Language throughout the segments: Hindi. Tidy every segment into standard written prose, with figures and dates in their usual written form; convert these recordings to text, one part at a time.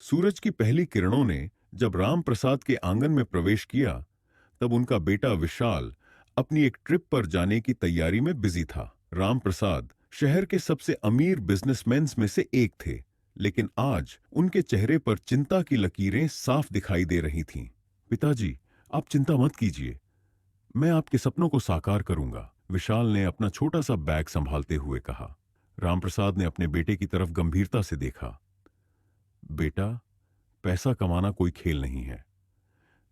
सूरज की पहली किरणों ने जब राम प्रसाद के आंगन में प्रवेश किया, तब उनका बेटा विशाल अपनी एक ट्रिप पर जाने की तैयारी में बिजी था। राम प्रसाद शहर के सबसे अमीर बिजनेसमैन में से एक थे, लेकिन आज उनके चेहरे पर चिंता की लकीरें साफ दिखाई दे रही थीं। पिताजी, आप चिंता मत कीजिए, मैं आपके सपनों को साकार करूंगा, विशाल ने अपना छोटा सा बैग संभालते हुए कहा। रामप्रसाद ने अपने बेटे की तरफ गंभीरता से देखा। बेटा, पैसा कमाना कोई खेल नहीं है।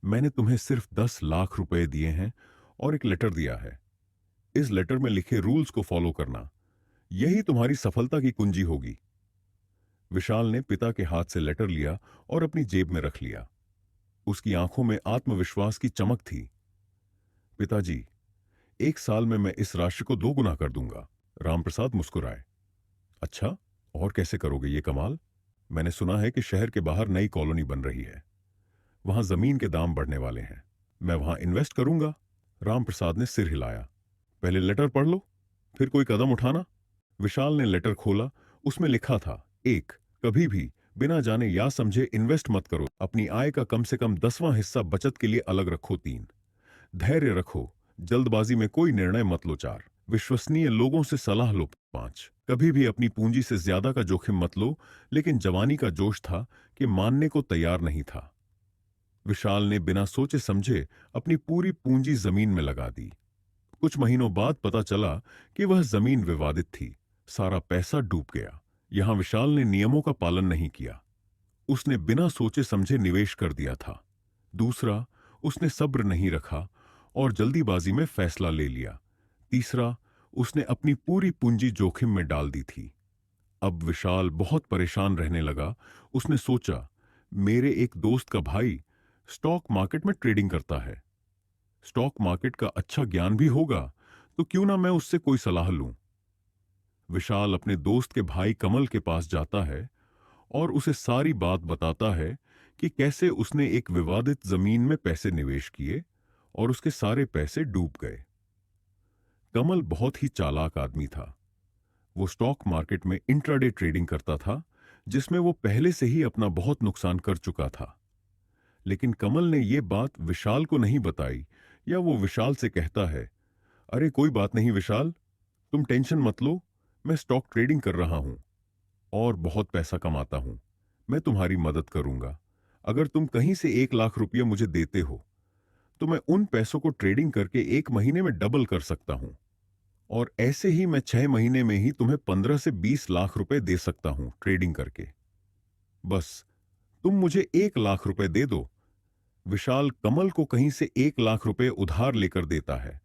मैंने तुम्हें सिर्फ 10 लाख रुपए दिए हैं और एक लेटर दिया है। इस लेटर में लिखे रूल्स को फॉलो करना, यही तुम्हारी सफलता की कुंजी होगी। विशाल ने पिता के हाथ से लेटर लिया और अपनी जेब में रख लिया। उसकी आंखों में आत्मविश्वास की चमक थी। पिताजी, 1 साल में मैं इस राशि को 2 गुना कर दूंगा। रामप्रसाद मुस्कुराए। अच्छा, और कैसे करोगे ये कमाल? मैंने सुना है कि शहर के बाहर नई कॉलोनी बन रही है। वहां जमीन के दाम बढ़ने वाले हैं। मैं वहां इन्वेस्ट करूंगा। रामप्रसाद ने सिर हिलाया। पहले लेटर पढ़ लो, फिर कोई कदम उठाना। विशाल ने लेटर खोला। उसमें लिखा था, 1, कभी भी बिना जाने या समझे इन्वेस्ट मत करो। अपनी आय का कम से कम 10वां हिस्सा बचत के लिए अलग रखो। 3, धैर्य रखो, जल्दबाजी में कोई निर्णय मत लो। 4, विश्वसनीय लोगों से सलाह लो। 5, कभी भी अपनी पूंजी से ज्यादा का जोखिम मत लो। लेकिन जवानी का जोश था कि मानने को तैयार नहीं था। विशाल ने बिना सोचे समझे अपनी पूरी पूंजी जमीन में लगा दी। कुछ महीनों बाद पता चला कि वह जमीन विवादित थी। सारा पैसा डूब गया। यहां विशाल ने नियमों का पालन नहीं किया। उसने बिना सोचे समझे निवेश कर दिया था। दूसरा, उसने सब्र नहीं रखा और जल्दीबाजी में फैसला ले लिया। तीसरा, उसने अपनी पूरी पूंजी जोखिम में डाल दी थी। अब विशाल बहुत परेशान रहने लगा। उसने सोचा, मेरे एक दोस्त का भाई स्टॉक मार्केट में ट्रेडिंग करता है। स्टॉक मार्केट का अच्छा ज्ञान भी होगा, तो क्यों ना मैं उससे कोई सलाह लूं। विशाल अपने दोस्त के भाई कमल के पास जाता है और उसे सारी बात बताता है कि कैसे उसने एक विवादित जमीन में पैसे निवेश किए और उसके सारे पैसे डूब गए। कमल बहुत ही चालाक आदमी था। वो स्टॉक मार्केट में इंट्राडे ट्रेडिंग करता था, जिसमें वो पहले से ही अपना बहुत नुकसान कर चुका था। लेकिन कमल ने ये बात विशाल को नहीं बताई, या वो विशाल से कहता है, अरे कोई बात नहीं विशाल, तुम टेंशन मत लो, मैं स्टॉक ट्रेडिंग कर रहा हूं और बहुत पैसा कमाता हूं। मैं तुम्हारी मदद करूंगा। अगर तुम कहीं से 1 लाख रुपया मुझे देते हो, तो मैं उन पैसों को ट्रेडिंग करके 1 महीने में डबल कर सकता हूं। और ऐसे ही मैं 6 महीने में ही तुम्हें 15 से 20 लाख रुपए दे सकता हूं ट्रेडिंग करके। बस तुम मुझे 1 लाख रुपए दे दो। विशाल कमल को कहीं से 1 लाख रुपए उधार लेकर देता है,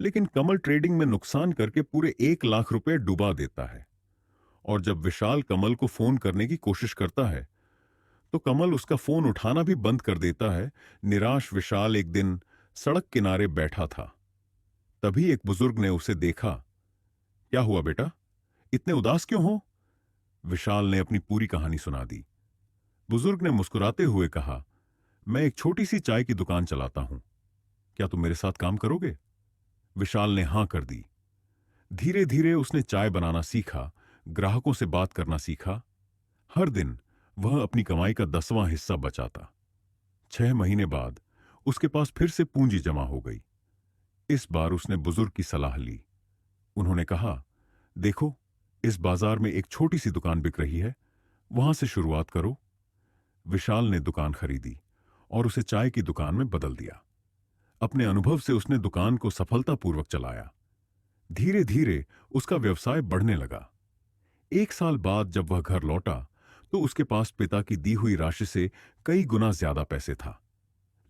लेकिन कमल ट्रेडिंग में नुकसान करके पूरे 1 लाख रुपए डुबा देता है। और जब विशाल कमल को फोन करने की कोशिश करता है, तो कमल उसका फोन उठाना भी बंद कर देता है। निराश विशाल एक दिन सड़क किनारे बैठा था। तभी एक बुजुर्ग ने उसे देखा। क्या हुआ बेटा, इतने उदास क्यों हो? विशाल ने अपनी पूरी कहानी सुना दी। बुजुर्ग ने मुस्कुराते हुए कहा, मैं एक छोटी सी चाय की दुकान चलाता हूं। क्या तुम मेरे साथ काम करोगे? विशाल ने हां कर दी। धीरे धीरे उसने चाय बनाना सीखा, ग्राहकों से बात करना सीखा। हर दिन वह अपनी कमाई का 10वां हिस्सा बचाता। 6 महीने बाद उसके पास फिर से पूंजी जमा हो गई। इस बार उसने बुजुर्ग की सलाह ली। उन्होंने कहा, देखो, इस बाजार में एक छोटी सी दुकान बिक रही है, वहां से शुरुआत करो। विशाल ने दुकान खरीदी और उसे चाय की दुकान में बदल दिया। अपने अनुभव से उसने दुकान को सफलतापूर्वक चलाया। धीरे धीरे उसका व्यवसाय बढ़ने लगा। 1 साल बाद जब वह घर लौटा, तो उसके पास पिता की दी हुई राशि से कई गुना ज्यादा पैसे था।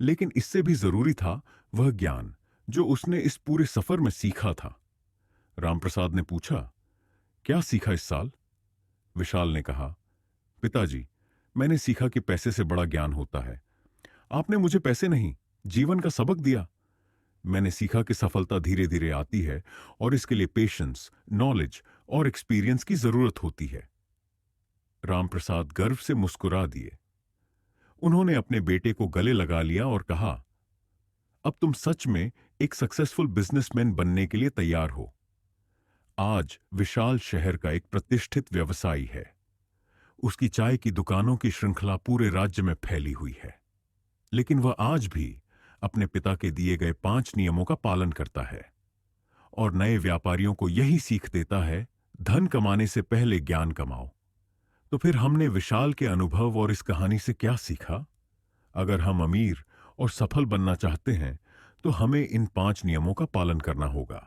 लेकिन इससे भी जरूरी था वह ज्ञान जो उसने इस पूरे सफर में सीखा था। रामप्रसाद ने पूछा, क्या सीखा इस साल? विशाल ने कहा, पिताजी, मैंने सीखा कि पैसे से बड़ा ज्ञान होता है। आपने मुझे पैसे नहीं, जीवन का सबक दिया। मैंने सीखा कि सफलता धीरे धीरे आती है और इसके लिए पेशेंस, नॉलेज और एक्सपीरियंस की जरूरत होती है। रामप्रसाद गर्व से मुस्कुरा दिए। उन्होंने अपने बेटे को गले लगा लिया और कहा, अब तुम सच में एक सक्सेसफुल बिजनेसमैन बनने के लिए तैयार हो। आज विशाल शहर का एक प्रतिष्ठित व्यवसायी है। उसकी चाय की दुकानों की श्रृंखला पूरे राज्य में फैली हुई है। लेकिन वह आज भी अपने पिता के दिए गए 5 नियमों का पालन करता है और नए व्यापारियों को यही सीख देता है, धन कमाने से पहले ज्ञान कमाओ। तो फिर हमने विशाल के अनुभव और इस कहानी से क्या सीखा? अगर हम अमीर और सफल बनना चाहते हैं तो हमें इन 5 नियमों का पालन करना होगा।